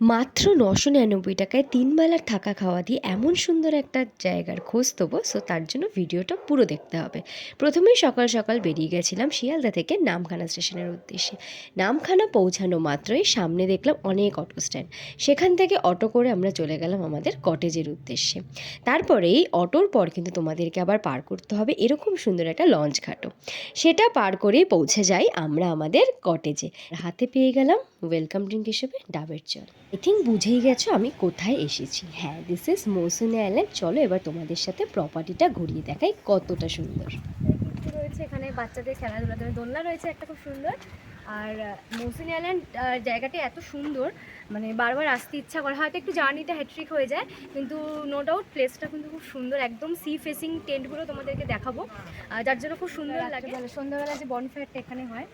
মাত্র ৯৯৯ টাকায় ৩ বেলার থাকা খাওয়া দিয়ে এমন সুন্দর একটা জায়গার খোঁজ দেবো, সো তার জন্য ভিডিওটা পুরো দেখতে হবে। প্রথমেই সকাল সকাল বেরিয়ে গেছিলাম শিয়ালদা থেকে নামখানা স্টেশনের উদ্দেশ্যে। নামখানা পৌঁছানো মাত্রই সামনে দেখলাম অনেক অটো স্ট্যান্ড। সেখান থেকে অটো করে আমরা চলে গেলাম আমাদের কটেজের উদ্দেশ্যে। তারপরে এই অটোর পর কিন্তু তোমাদেরকে আবার পার করতে হবে এরকম সুন্দর একটা লঞ্চ ঘাটও। সেটা পার করেই পৌঁছে যাই আমরা আমাদের কটেজে। হাতে পেয়ে গেলাম ওয়েলকাম ড্রিঙ্ক হিসেবে ডাবের জল। আই থিঙ্ক বুঝেই গেছো আমি কোথায় এসেছি। হ্যাঁ, দিস ইজ মৌসুনি আইল্যান্ড। চলো এবার তোমাদের সাথে প্রপার্টিটা ঘুরিয়ে দেখাই কতটা সুন্দর রয়েছে। এখানে বাচ্চাদের খেলাধুলা দোলনা রয়েছে একটা খুব সুন্দর। আর মৌসুনি আইল্যান্ড জায়গাটি এত সুন্দর, মানে বারবার আসতে ইচ্ছা করে। হয়তো একটু জার্নিটা হ্যাট্রিক হয়ে যায়, কিন্তু নো ডাউট প্লেসটা কিন্তু খুব সুন্দর। একদম সি ফেসিং টেন্টগুলো তোমাদেরকে দেখাবো, যার জন্য খুব সুন্দর লাগে। সন্ধ্যাবেলা যে বনফায়ারটা এখানে হয়,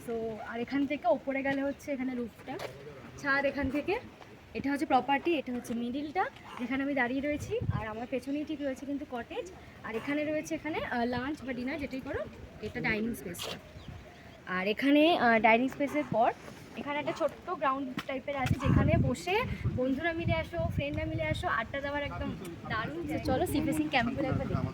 সো আর এখান থেকে ওপরে গেলে হচ্ছে এখানে রুফটা ছাদ। এখান থেকে এটা হচ্ছে প্রপার্টি, এটা হচ্ছে মিডিলটা যেখানে আমি দাঁড়িয়ে রয়েছি। আর আমার পেছনেই ঠিক রয়েছে কিন্তু কটেজ। আর এখানে রয়েছে এখানে লাঞ্চ বা ডিনার যেটাই করো, এটা ডাইনিং স্পেসটা। আর এখানে ডাইনিং স্পেসের পর এখানে একটা ছোট্ট গ্রাউন্ড টাইপের আছে, যেখানে বসে বন্ধুরা মিলে আসো, ফ্রেন্ডরা মিলে আসো, আড্ডা দেওয়ার একদম দারুণ। চলো সি ফেসিং ক্যাম্পগুলো একবার দেখি।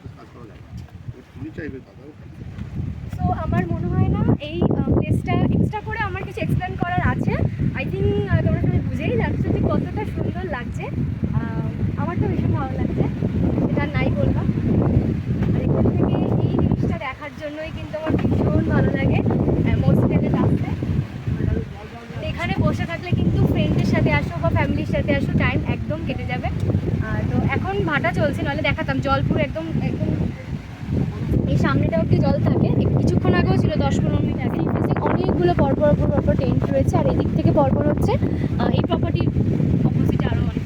সো আমার মনে হয় না এই প্লেসটা এক্সট্রা করে আমার কিছু এক্সপ্লেন করার আছে। আই থিঙ্ক তোমরা সবাই বুঝেই যাচ্ছ যে কতটা সুন্দর লাগছে। আমার তো ভীষণ ভালো লাগছে, এটা নাই বললাম। আর এখান থেকে এই জিনিসটা দেখার জন্যই কিন্তু আমার ভীষণ ভালো লাগে মৌসুমিতে আসতে। এখানে বসে থাকলে কিন্তু ফ্রেন্ডের সাথে আসো বা ফ্যামিলির সাথে আসো, টাইম একদম কেটে যাবে। তো এখন ভাটা চলছে, নাহলে দেখাতাম জল পুরো একদম একদম এই সামনেটা অব্দি জল থাকে। কিছুক্ষণ আগেও ছিল, 10-15 মিনিট আগে। অনেকগুলো পরপর টেন্ট রয়েছে। আর এদিক থেকে পরপর হচ্ছে এই প্রপার্টির অপোজিটে আরও অনেক।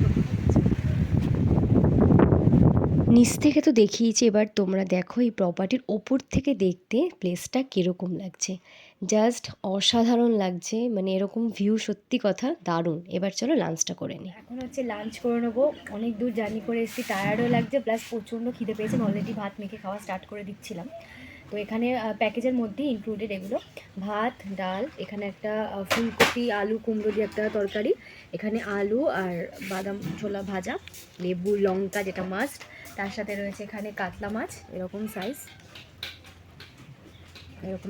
নিচ থেকে তো দেখিয়েছি, এবার তোমরা দেখো এই প্রপার্টির ওপর থেকে দেখতে প্লেসটা কীরকম লাগছে। জাস্ট অসাধারণ লাগছে, মানে এরকম ভিউ সত্যি কথা দারুণ। এবার চলো লাঞ্চটা করে নিই। এখন হচ্ছে লাঞ্চ করে নেবো। অনেক দূর জার্নি করে এসেছি, টায়ার্ডও লাগছে, প্লাস প্রচণ্ড খিদে পেয়েছে। অলরেডি ভাত মেখে খাওয়া স্টার্ট করে দিচ্ছিলাম। তো এখানে প্যাকেজের মধ্যেই ইনক্লুডেড এগুলো: ভাত, ডাল, এখানে একটা ফুলকপি আলু কুমড়ো দিয়ে একটা তরকারি, এখানে আলু আর বাদাম ছোলা ভাজা, লেবু লঙ্কা যেটা মাস্ট, তার সাথে রয়েছে এখানে কাতলা মাছ, এরকম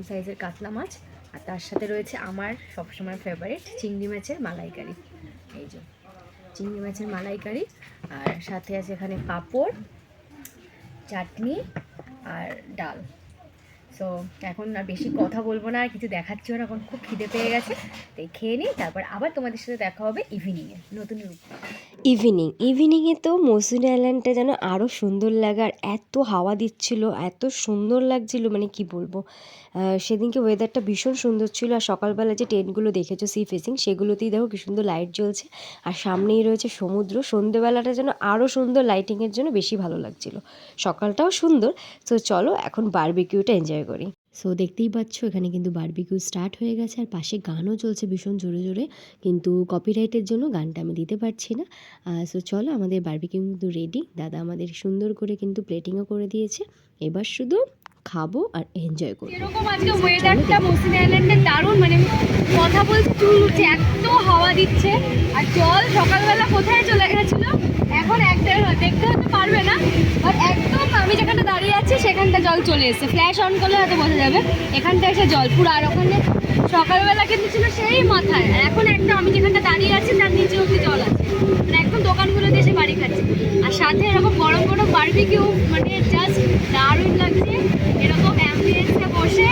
সাইজের কাতলা মাছ। আর তার সাথে রয়েছে আমার সবসময় ফেভারিট চিংড়ি মাছের মালাইকারি। এই যে চিংড়ি মাছের মালাইকারি, আর সাথে আছে এখানে পাঁপড়, চাটনি আর ডাল। সো এখন আর বেশি কথা বলবো না, আর কিছু দেখাচ্ছিও না, এখন খুব খিদে পেয়ে গেছে। তাই খেয়ে নিই, তারপর আবার তোমাদের সাথে দেখা হবে ইভিনিংয়ে নতুন রূপ। ইভিনিংয়ে তো মৌসুনি আইল্যান্ডটা যেন আরও সুন্দর লাগে। আর এত হাওয়া দিচ্ছিল, এত সুন্দর লাগছিল, মানে কি বলবো। সেদিনকে ওয়েদারটা ভীষণ সুন্দর ছিল। আর সকালবেলা যে টেন্টগুলো দেখেছো সি ফেসিং, সেগুলোতেই দেখো কি সুন্দর লাইট জ্বলছে। আর সামনেই রয়েছে সমুদ্র। সন্ধেবেলাটা যেন আরও সুন্দর, লাইটিংয়ের জন্য বেশি ভালো লাগছিল। সকালটাও সুন্দর। তো চলো এখন বারবিকিউটা এনজয় করি। সো দেখতেই পাচ্ছ এখানে কিন্তু বারবিকিউ স্টার্ট হয়ে গেছে। আর পাশে গানও চলছে ভীষণ জোরে জোরে, কিন্তু কপিরাইটের জন্য গানটা আমি দিতে পারছি না। সো চলো আমাদের বারবিকিউ কিন্তু রেডি। দাদা আমাদের সুন্দর করে কিন্তু প্লেটিংও করে দিয়েছে। এবার শুধু খাবো আর এনজয় করবো। এরকম আজকে ওয়েদারটা মৌসুমি আইল্যান্ডে দারুণ, মানে কথা বলতে চুল উঠছে, এত হাওয়া দিচ্ছে। আর জল সকালবেলা কোথায় চলে গেছিলো, এখন দেখতে হতে পারবে না, বাট একদম আমি যেখানে দাঁড়িয়ে আছি সেখানটা জল চলে এসেছে। ফ্ল্যাশ অন করলে হয়তো বোঝা যাবে, এখানটা এসে জল পুরো। আর ওখানে সকালবেলা কিন্তু ছিল সেই মাথায়, আর এখন একদম আমি যেখানটা দাঁড়িয়ে আছি তার নিচে অব্দি জল আছে, মানে একদম দোকানগুলোতে এসে বাড়ি খাচ্ছে। আর সাথে এরকম গরম গরম বারবিকিউ, মানে জাস্ট দারুণ লাগছে এরকম অ্যাম্বিয়েন্সে বসে।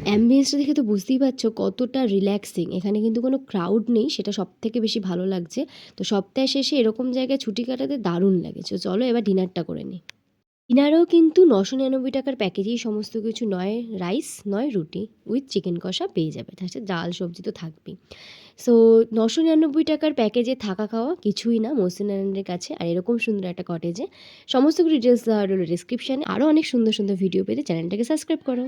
অ্যাম্বিয়েন্সটা দেখে তো বুঝতেই পারছো কতটা রিল্যাক্সিং। এখানে কিন্তু কোনো ক্রাউড নেই, সেটা সবথেকে বেশি ভালো লাগছে। তো সপ্তাহে শেষে এরকম জায়গায় ছুটি কাটাতে দারুণ লাগে। তো চলো এবার ডিনারটা করে নিই। ডিনারেও কিন্তু ৯৯৯ টাকার প্যাকেজেই সমস্ত কিছু, নয় রাইস নয় রুটি, উইথ চিকেন কষা পেয়ে যাবে। তার সাথে ডাল সবজি তো থাকবেই। সো ৯৯৯ টাকার প্যাকেজে থাকা খাওয়া কিছুই না মৌসুনি আইল্যান্ডের কাছে। আর এরকম সুন্দর একটা কটেজে সমস্ত কিছু ডিটেলস দেওয়া রইল ডিসক্রিপশানে। আরও অনেক সুন্দর সুন্দর ভিডিও পেতে চ্যানেলটাকে সাবস্ক্রাইব করো।